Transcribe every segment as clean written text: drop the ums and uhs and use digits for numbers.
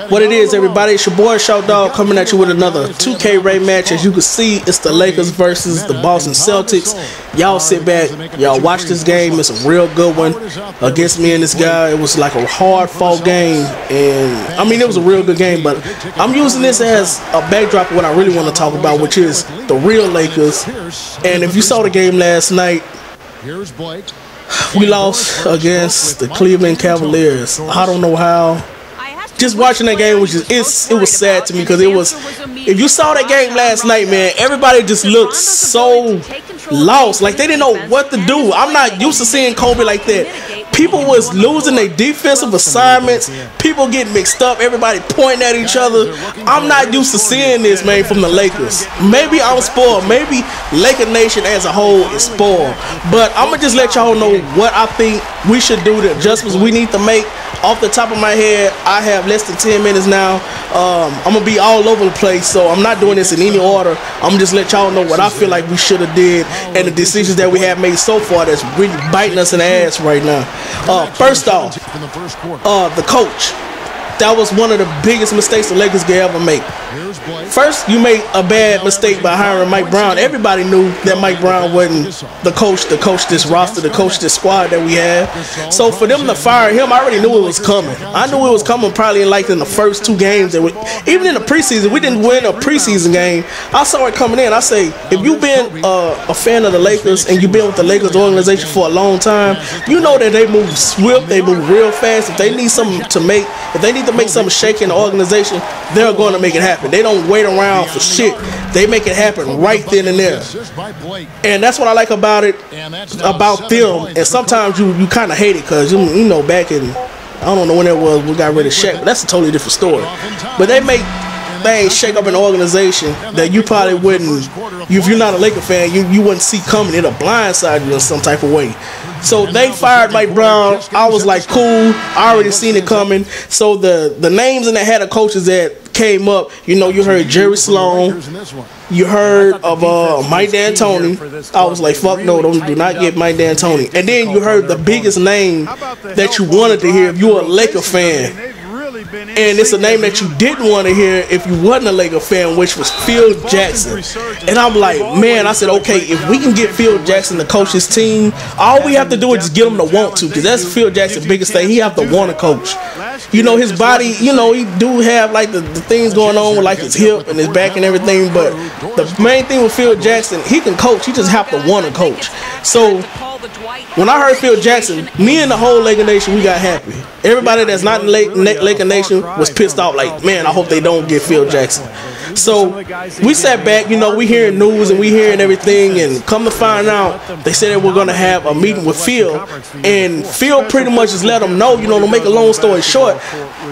What it is, everybody, it's your boy Shout Dog coming at you with another 2K Ray match. As you can see, it's the Lakers versus the Boston Celtics. Y'all sit back, y'all watch this game. It's a real good one against me and this guy. It was like a hard-fought game, and I mean, it was a real good game, but I'm using this as a backdrop of what I really want to talk about, which is the real Lakers. And if you saw the game last night, we lost against the Cleveland Cavaliers. I don't know how. Just watching that game was just, it was sad to me, because it was, if you saw that game last night, man, everybody just looked so lost, like they didn't know what to do. I'm not used to seeing Kobe like that. People was losing their defensive assignments, people getting mixed up, everybody pointing at each other. I'm not used to seeing this, man, from the Lakers. Maybe I'm spoiled, maybe Laker Nation as a whole is spoiled, but I'm gonna just let y'all know what I think we should do, the adjustments we need to make. Off the top of my head, I have less than 10 minutes now. I'm gonna be all over the place, so I'm not doing this in any order. I'm gonna just let y'all know what I feel like we should have did and the decisions that we have made so far that's really biting us in the ass right now. First off, the coach. That was one of the biggest mistakes the Lakers could ever make. First, you made a bad mistake by hiring Mike Brown. Everybody knew that Mike Brown wasn't the coach this roster, the coach this squad that we have. So for them to fire him, I already knew it was coming. I knew it was coming probably in the first two games. Even in the preseason, we didn't win a preseason game. I saw it coming in. I say, if you've been a fan of the Lakers and you've been with the Lakers organization for a long time, you know that they move swift, they move real fast. If they need something to make, if they need to make something shake in the organization, they're going to make it happen. They don't wait around for shit. They make it happen right then and there. And that's what I like about it, about them. And sometimes you kind of hate it, because you know, back in, I don't know when it was, we got rid of Shaq, but that's a totally different story. But they make things shake up in the organization that you probably wouldn't, if you're not a Laker fan, you wouldn't see coming. It'll blindside you in some type of way. So they fired Mike Brown. I was like, cool, I already seen it coming. So the names in the head of coaches that came up, you know, you heard Jerry Sloan, you heard of Mike D'Antoni. I was like, fuck no, do not get Mike D'Antoni. And then you heard the biggest name that you wanted to hear if you were a Laker fan. And it's a name that you didn't want to hear if you wasn't a Laker fan, which was Phil Jackson. And I'm like, man, I said, okay, if we can get Phil Jackson to coach his team, all we have to do is just get him to want to, because that's Phil Jackson's biggest thing. He have to want to coach. You know, his body, you know, he do have like the things going on with like his hip and his back and everything, but the main thing with Phil Jackson, he can coach, he just have to want to coach. So when I heard Phil Jackson, me and the whole Laker Nation, we got happy. Everybody that's not in Laker Nation was pissed off, like, man, I hope they don't get Phil Jackson. So we sat back, you know, we hearing news and we hearing everything, and come to find out, they said that we're going to have a meeting with Phil, and Phil pretty much just let them know, you know, to make a long story short,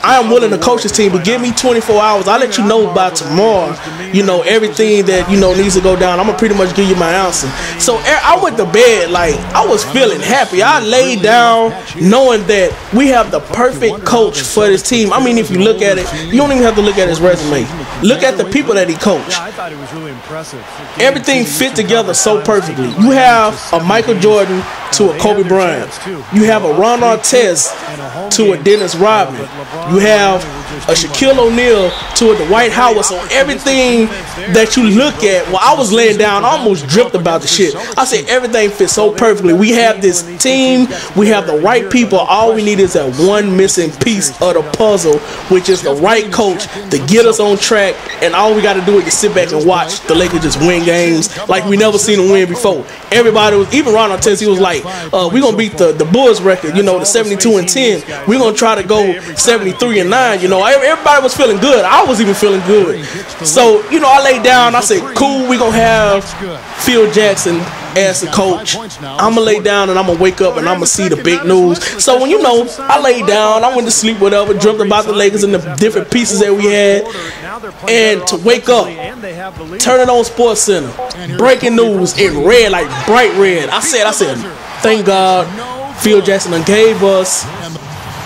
I am willing to coach this team, but give me 24 hours. I'll let you know by tomorrow, you know, everything that, you know, needs to go down. I'm going to pretty much give you my answer. So I went to bed, like, I was feeling happy. I laid down knowing that we have the perfect coach for this team. I mean, if you look at it, you don't even have to look at his resume. Look at the people that he coached. I thought it was really impressive. Everything fit together so perfectly. You have a Michael Jordan to a Kobe Bryant. You have a Ron Artest to a Dennis Rodman. You have a Shaquille O'Neal to a Dwight Howard. So everything that you look at, well, I was laying down, I almost dripped about the shit. I said everything fits so perfectly. We have this team, we have the right people. All we need is that one missing piece of the puzzle, which is the right coach to get us on track. And all we got to do is just sit back and watch the Lakers just win games like we never seen them win before. Everybody was, even Ron Artest, he was like, we're going to beat the Bulls record, you know, the 72-10. We're going to try to go 73-9. You know, everybody was feeling good. I was even feeling good. So, you know, I laid down. I said, cool, we're going to have Phil Jackson as the coach. I'm going to lay down and I'm going to wake up and I'm going to see the big news. So when, you know, I laid down, I went to sleep, whatever, dreamt about the Lakers and the different pieces that we had. And to wake up, turn it on Sports Center, breaking news in red, like bright red. I said, thank God Phil Jackson done gave us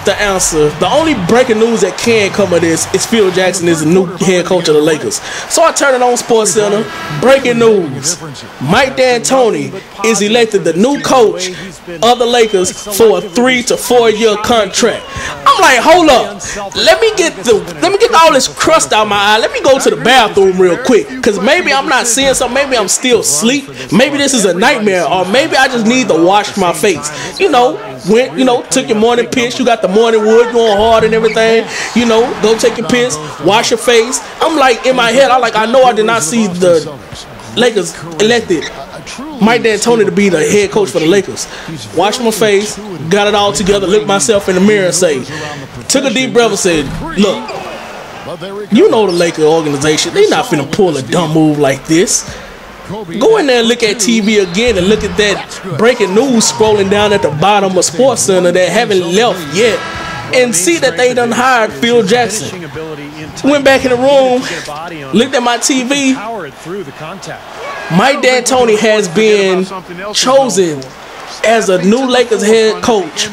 the answer. The only breaking news that can come of this is Phil Jackson is the new head coach of the Lakers. So I turn it on Sports Center, breaking news. Mike D'Antoni is elected the new coach of the Lakers for a 3 to 4 year contract. I'm I'm like, hold up, let me get all this crust out my eye. Let me go to the bathroom real quick, cause maybe I'm not seeing something. Maybe I'm still asleep. Maybe this is a nightmare, or maybe I just need to wash my face. Took your morning piss. You got the morning wood going hard and everything. Go take your piss, wash your face. I'm like, in my head, I know I did not see the Lakers elected Mike D'Antoni to be the head coach for the Lakers. Wash my face, got it all together, looked myself in the mirror and say, took a deep breath and said, look, the Lakers organization, they not finna pull a dumb move like this. Go in there and look at TV again and look at that breaking news scrolling down at the bottom of Sports Center that haven't left yet, and see that they done hired Phil Jackson. Went back in the room, looked at my TV. Mike D'Antoni has been chosen as a new Lakers head coach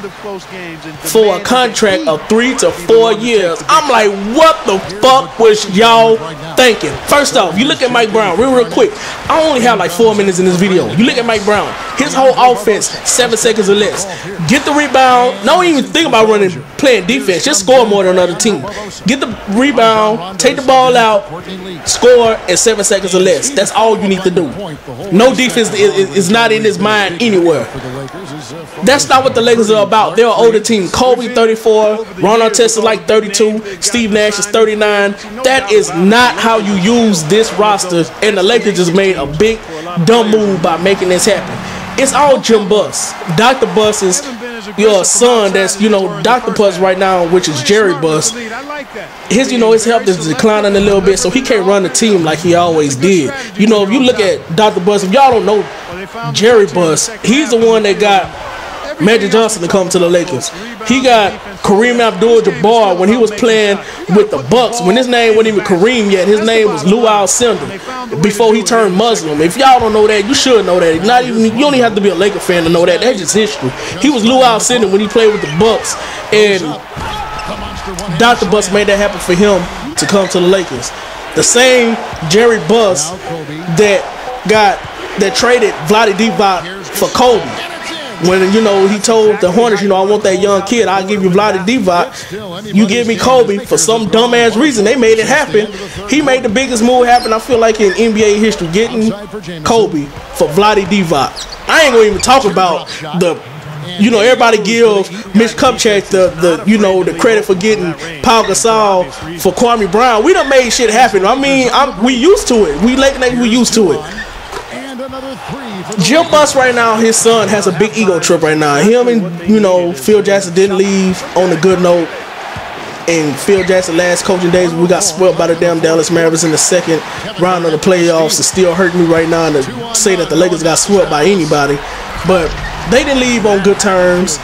for a contract of 3 to 4 years. I'm like, what the fuck was y'all thinking? First off, you look at Mike Brown real quick. I only have like 4 minutes in this video. You look at Mike Brown, his whole offense, 7 seconds or less. Get the rebound. Don't even think about playing defense. Just score more than another team. Get the rebound, take the ball out, score in 7 seconds or less. That's all you need to do. No defense is not in his mind anywhere. That's not what the Lakers are about. They're an older team. Kobe 34, Ron Artest is like 32, Steve Nash is 39. That is not how you use this roster, and the Lakers just made a big dumb move by making this happen. It's all Jim Buss. Dr. Buss is your son. That's Dr. Buss right now, which is Jerry Buss. His health is declining a little bit, so he can't run the team like he always did. If you look at Dr. Buss, if y'all don't know Jerry Buss, he's the one that got Magic Johnson to come to the Lakers. He got Kareem Abdul-Jabbar when he was playing with the Bucks. When his name wasn't even Kareem yet, his name was Lou Alcindor before he turned Muslim. If y'all don't know that, you should know that. You don't even have to be a Laker fan to know that. That's just history. He was Lou Alcindor when he played with the Bucks, and Dr. Buss made that happen for him to come to the Lakers. The same Jerry Buss that traded Vlade Divac for Kobe. When he told the Hornets, I want that young kid, I'll give you Vlade Divac, you give me Kobe. For some dumbass reason, they made it happen. He made the biggest move happen, I feel like, in NBA history, getting Kobe for Vlade Divac. I ain't gonna even talk about everybody give Mitch Kupchak the credit for getting Paul Gasol for Kwame Brown. We done made shit happen. I mean, we used to it. We used to it. Jim Buss right now, his son has a big ego trip right now. Him and Phil Jackson didn't leave on a good note. And Phil Jackson last coaching days, we got spoiled by the damn Dallas Mavericks in the second round of the playoffs. It's still hurting me right now to say that the Lakers got swept by anybody. But they didn't leave on good terms.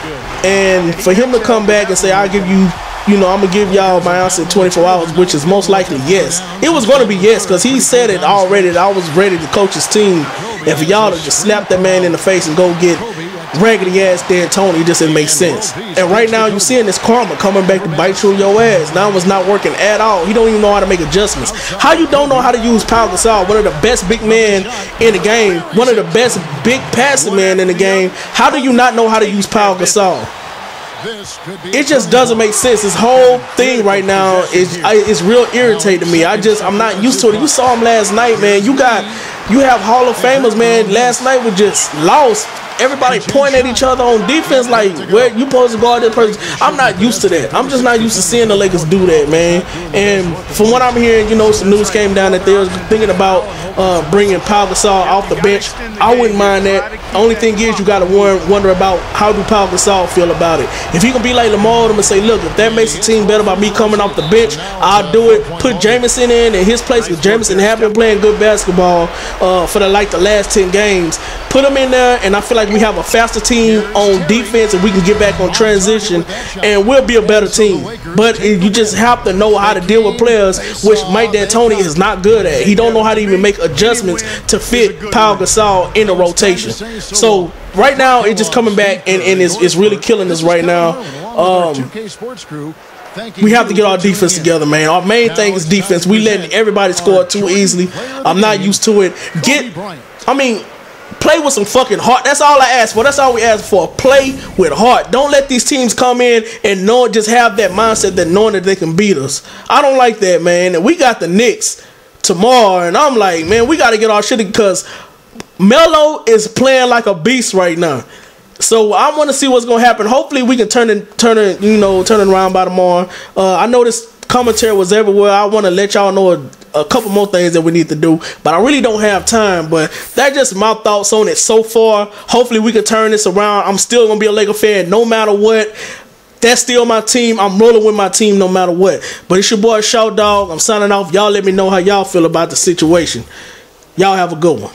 And for him to come back and say, I'll give you, I'm going to give y'all my answer in 24 hours, which is most likely yes. It was going to be yes, because he said it already that I was ready to coach his team. And for y'all to just slap that man in the face and go get raggedy ass D'Antoni, it just didn't make sense. And right now you're seeing this karma coming back to bite you in your ass. Now it's not working at all. He don't even know how to make adjustments. How you don't know how to use Paul Gasol, one of the best big men in the game, one of the best big passing men in the game? How do you not know how to use Paul Gasol? It just doesn't make sense. This whole thing right now is real irritating to me. I'm not used to it. You saw him last night, man. You have Hall of Famers, man. Last night was just lost. Everybody pointing at each other on defense like, where you supposed to guard this person? I'm not used to that. I'm just not used to seeing the Lakers do that, man. And from what I'm hearing, some news came down that they was thinking about bringing Paul Gasol off the bench. I wouldn't mind that. Only thing is, you got to wonder about how do Paul Gasol feel about it. If he can be like Lamar Odom and say, look, if that makes the team better by me coming off the bench, I'll do it. Put Jameson in his place, because Jameson have been playing good basketball for the last 10 games. Put him in there, and I feel like we have a faster team on defense, and we can get back on transition, and we'll be a better team. But you just have to know how to deal with players, which Mike D'Antoni is not good at. He don't know how to even make adjustments to fit Paul Gasol in the rotation. So right now, it's just coming back, and it's really killing us right now. We have to get our defense together, man. Our main thing is defense. We letting everybody score too easily. I'm not used to it. Play with some fucking heart. That's all I ask for. That's all we ask for. Play with heart. Don't let these teams come in and just have that mindset that knowing that they can beat us. I don't like that, man. And we got the Knicks tomorrow, and I'm like, man, we got to get our shit because Melo is playing like a beast right now. So I want to see what's gonna happen. Hopefully we can turn it around by tomorrow. I know this commentary was everywhere. I want to let y'all know a couple more things that we need to do, but I really don't have time. But that's just my thoughts on it so far. Hopefully we can turn this around. I'm still gonna be a Laker fan no matter what. That's still my team. I'm rolling with my team no matter what. But it's your boy Shout Dog. I'm signing off. Y'all let me know how y'all feel about the situation. Y'all have a good one.